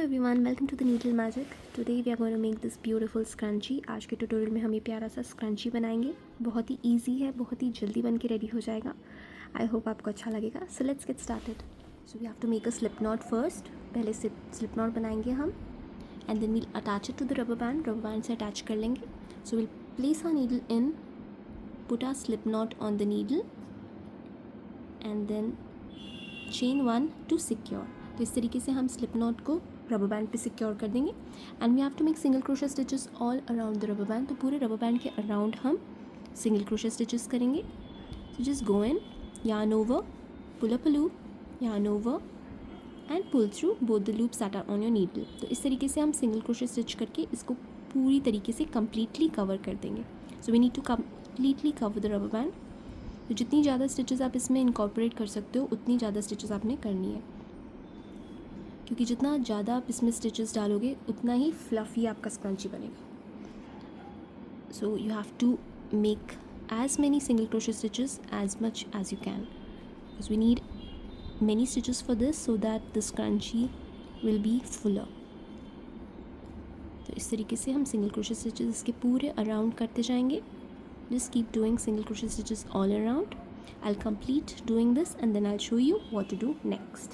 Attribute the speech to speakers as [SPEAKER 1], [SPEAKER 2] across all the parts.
[SPEAKER 1] everyone, welcome to the Needle Magic. Today we are going to make this beautiful scrunchie. आज के tutorial में हम ये प्यारा सा स्क्रंची बनाएंगे. बहुत ही ईजी है, बहुत ही जल्दी बन के रेडी हो जाएगा. आई होप आपको अच्छा लगेगा. So let's get started. So we have to make a slip knot first. पहले स्लिप नॉट बनाएंगे हम and then we'll attach it to the rubber band से अटैच कर लेंगे. So we'll place our needle in, put our slip knot on the needle and then chain 1 to secure. तो इस तरीके से हम स्लिप नॉट को रबर बैंड पे सिक्योर कर देंगे. And we have to make single crochet stitches all around the rubber band. तो पूरे रबर बैंड के अराउंड हम सिंगल क्रोशे स्टिचेस करेंगे. So just go in, yarn over, pull up a loop, yarn over and pull through both the loops that are on your needle. तो इस तरीके से हम सिंगल क्रोशे स्टिच करके इसको पूरी तरीके से कम्प्लीटली कवर कर देंगे. So we need to completely cover the rubber band. तो जितनी ज़्यादा स्टिचेस आप इसमें इनकॉर्पोरेट कर सकते हो उतनी ज़्यादा स्टिचेस आपने करनी है, क्योंकि जितना ज़्यादा आप इसमें स्टिचेस डालोगे उतना ही फ्लफ़ी आपका स्क्रंची बनेगा. So you have to make as many single crochet stitches as much as you can, because we need many stitches for this so that the scrunchie will be fuller. तो इस तरीके से हम single crochet stitches इसके पूरे around करते जाएंगे. Just keep doing single crochet stitches all around. I'll complete doing this and then I'll show you what to do next.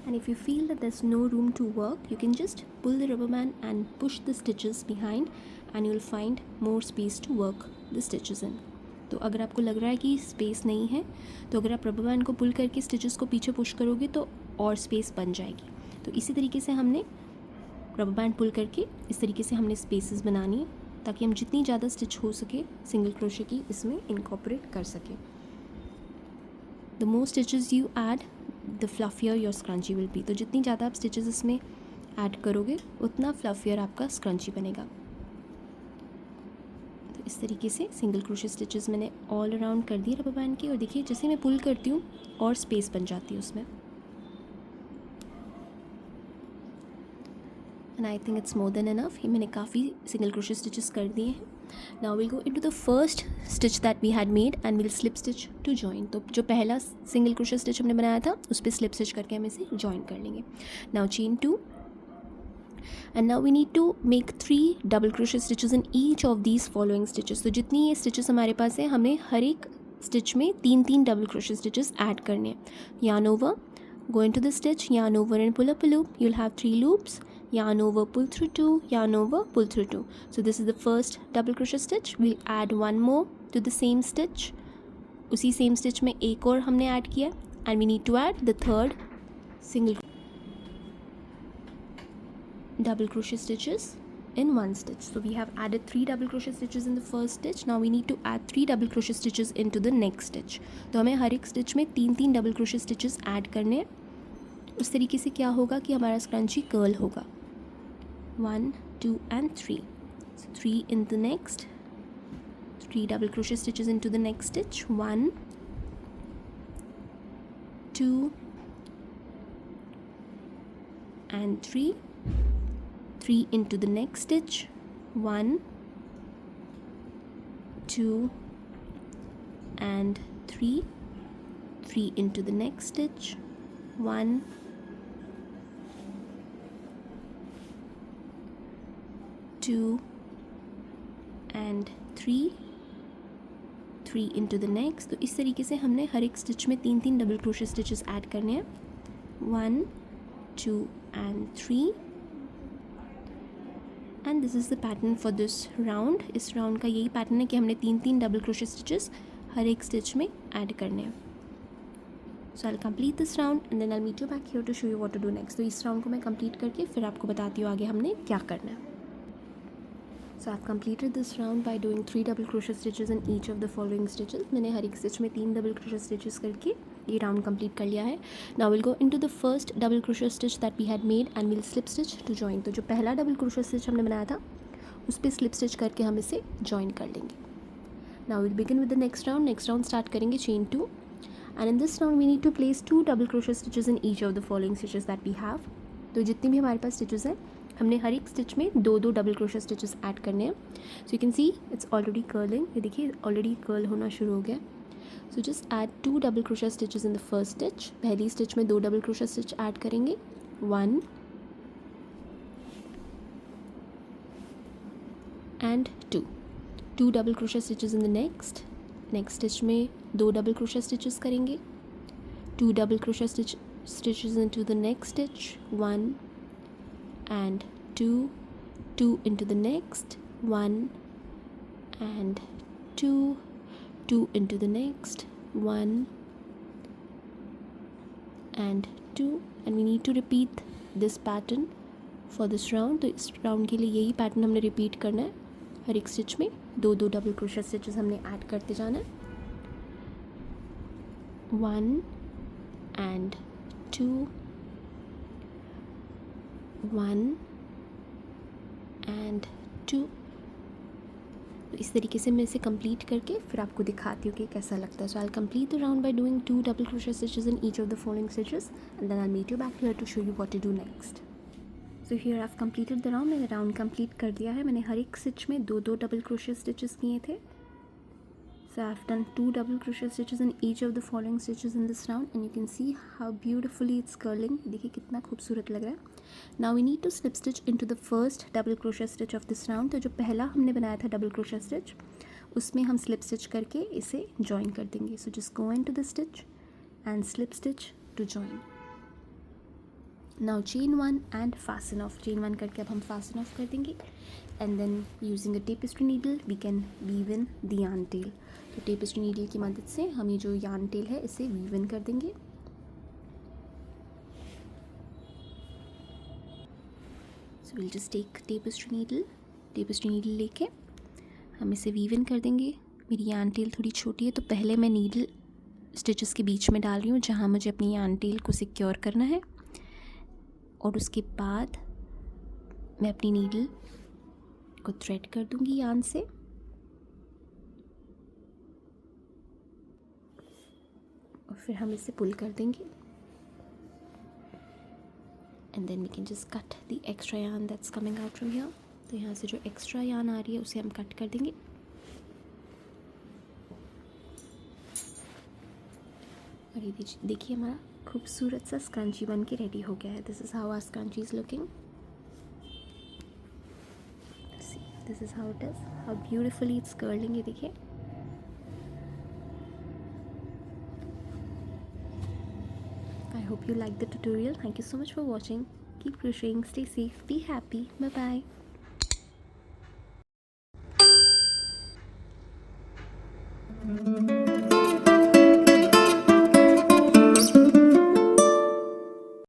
[SPEAKER 1] And if you feel that there's no room to work, you can just pull the rubber band and push the stitches behind and you'll find more space to work the stitches in. तो अगर आपको लग रहा है कि space नहीं है, तो अगर आप रबर बैंड को पुल करके स्टिचेस को पीछे पुश करोगे तो और स्पेस बन जाएगी. तो इसी तरीके से हमने रबर बैंड पुल करके इस तरीके से हमने स्पेसेस बनानी है, ताकि हम जितनी ज़्यादा स्टिच हो सके सिंगल क्रोशे की इसमें इनकॉर्पोरेट कर सकें. The more stitches you add, the fluffier your scrunchie will be. तो जितनी ज़्यादा आप स्टिचेस इसमें ऐड करोगे उतना फ्लफियर आपका स्क्रंची बनेगा. तो इस तरीके से सिंगल क्रोशे स्टिचेस मैंने ऑल अराउंड कर दिए रबर बैंड के. और देखिए जैसे मैं पुल करती हूँ और स्पेस बन जाती है उसमें. And I think it's more than enough. ये मैंने काफ़ी सिंगल क्रोशे स्टिचेस कर दिए हैं. Now we'll go into the first stitch that we had made and we'll slip stitch to join. तो जो पहला सिंगल क्रोशे स्टिच हमने बनाया था उस पर स्लिप स्टिच करके हम इसे जॉइन कर लेंगे. Now chain 2 and now we need to make 3 double crochet stitches in each of these following stitches. तो जितनी ये stitches हमारे पास है हमें हर एक stitch में 3 double crochet stitches add करने हैं. yarn over, go into the stitch, yarn over and pull up a loop. You'll have 3 loops. yarn over, pull through 2, yarn over, pull through 2. So this is the first double crochet stitch. We'll add one more to the same stitch. उसी same stitch में एक और हमने add किया and we need to add the third single double crochet stitches in one stitch. So we have added 3 double crochet stitches in the first stitch. Now we need to add 3 double crochet stitches into the next stitch. तो हमें हर एक stitch में 3 double crochet stitches add करने हैं. उस तरीके से क्या होगा कि हमारा स्क्रंची कर्ल होगा. 1 2 and 3. So 3 in the next, 3 double crochet stitches into the next stitch. 1 2 and 3 into the next stitch. 1 2 and 3 into the next stitch. 1 2 and 3 into the next. तो इस तरीके से हमने हर एक स्टिच में 3 डबल क्रोशे स्टिचेस ऐड करने हैं. 1 2 and 3. And this is the pattern for this round. इस राउंड का यही पैटर्न है कि हमने 3 डबल क्रोशे स्टिचेस हर एक स्टिच में ऐड करने हैं. So I will complete this round and then I meet you back here to show you what to do next. तो इस राउंड को मैं कंप्लीट करके फिर आपको बताती हूँ आगे हमने क्या करना है. So I have completed this round by doing 3 double crochet stitches in each of the following stitches. मैंने हर एक स्टिच में 3 डबल क्रोशे स्टिचेस करके ये राउंड कंप्लीट कर लिया है. Now we'll go into the first double crochet stitch that we had made and we'll slip stitch to join. तो जो पहला डबल क्रोशे स्टिच हमने बनाया था उस पर स्लिप स्टिच करके हम इसे जॉइन कर लेंगे. Now will begin with the next round. Next round start करेंगे chain 2 and in this round we need to place 2 double crochet stitches in each of the following stitches that we have. तो जितनी भी हमारे पास stitches हैं हमने हर एक stitch में 2 double crochet stitches add करने हैं. So you can see it's already curling. ये देखिए ऑलरेडी कर्ल होना शुरू हो गया. So just add 2 double crochet stitches in the first stitch. पहली स्टिच में 2 डबल क्रोशे स्टिच ऐड करेंगे. 1 and 2 2 double crochet stitches in the next stitch में 2 डबल क्रोशा स्टिचेस करेंगे, 2 double crochet stitches into the next stitch, 1 and 2 2 into the next, 1 and 2 2 into the next, 1 and 2, and we need to repeat this pattern for this round. तो इस round के लिए यही pattern हमने repeat करना है, हर एक स्टिच में 2 2 डबल क्रोशा स्टिचेस हमने ऐड करते जाना है, 1 and 2, 1 and 2। तो इस तरीके से मैं इसे कंप्लीट करके फिर आपको दिखाती हूँ कि कैसा लगता है। So I complete the round by doing 2 double crochet stitches in each of the following stitches and then I meet you back here to show you what to do next. So here I have completed the round. मैंने round complete कर दिया है। मैंने हर एक stitch में 2 2 double crochet stitches किए थे। So I have done 2 double crochet stitches in each of the following stitches in this round and you can see how beautifully it's curling। देखिए कितना खूबसूरत लग रहा है। Now we need to slip stitch into the first double crochet stitch of this round। तो जो पहला हमने बनाया था double crochet stitch उसमें हम slip stitch करके इसे join कर देंगे। So just go into the stitch and slip stitch to join। Now chain 1 and fasten off। chain 1 करके अब हम fasten off कर देंगे and then using a tapestry needle we can weave in the yarn tail। तो tapestry needle की मदद से हम ये जो यार्न टेल है इसे वीव इन कर देंगे। So we'll just take tapestry needle लेके हम इसे वीव इन कर देंगे। मेरी यार्न टेल थोड़ी छोटी है तो पहले मैं नीडल स्टिचेस के बीच में डाल रही हूँ जहाँ मुझे अपनी यार्न टेल को सिक्योर करना है, और उसके बाद मैं अपनी नीडल को थ्रेड कर दूँगी यार्न से। और फिर हम इसे पुल कर देंगे and then we can just cut the extra yarn that's coming out from here. तो यहाँ से जो एक्स्ट्रा यार्न आ रही है उसे हम कट कर देंगे। और ये देखिए हमारा खूबसूरत सा स्क्रंची बन के रेडी हो गया है। This is how our scrunchie is looking. This is how it is, how beautifully it's curling. ये देखिए I hope you liked the tutorial. Thank you so much for watching. Keep crocheting, stay safe, be happy. Bye bye.